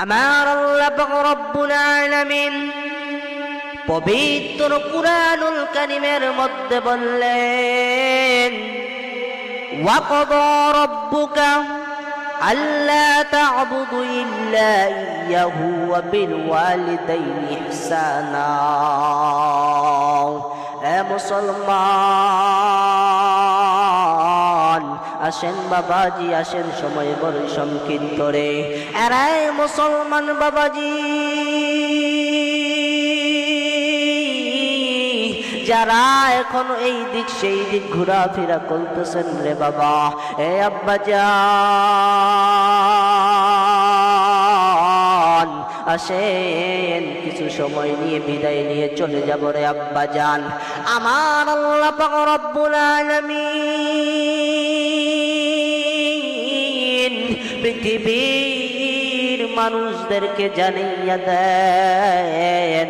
আমার আল্লাহ পাক রব্বুল আলামিন পবিত্র কুরআনুল কারীমের মধ্যে বললেন, ওয়াকাদা রাব্বুকা আল্লা তা'বুদু ইল্লা ইয়্যাহু ওয়া বিল ওয়ালিদাইনি ইহসানা। এ মুসলমান, আসেন বাবাজি আসেন, সময় বড় সংকীর্ণ রে। আরে মুসলমান বাবাজি, যারা এখনো এই দিক সেই দিক ঘোরাফেরা করতেছেন রে বাবা, এ আব্বাজান আসেন, কিছু সময় নিয়ে বিদায় নিয়ে চলে যাব রে আব্বাজান। আমার আল্লাহ পাক রব্বুল আলামিন পৃথিবীর মানুষদেরকে জানিয়ে দেন,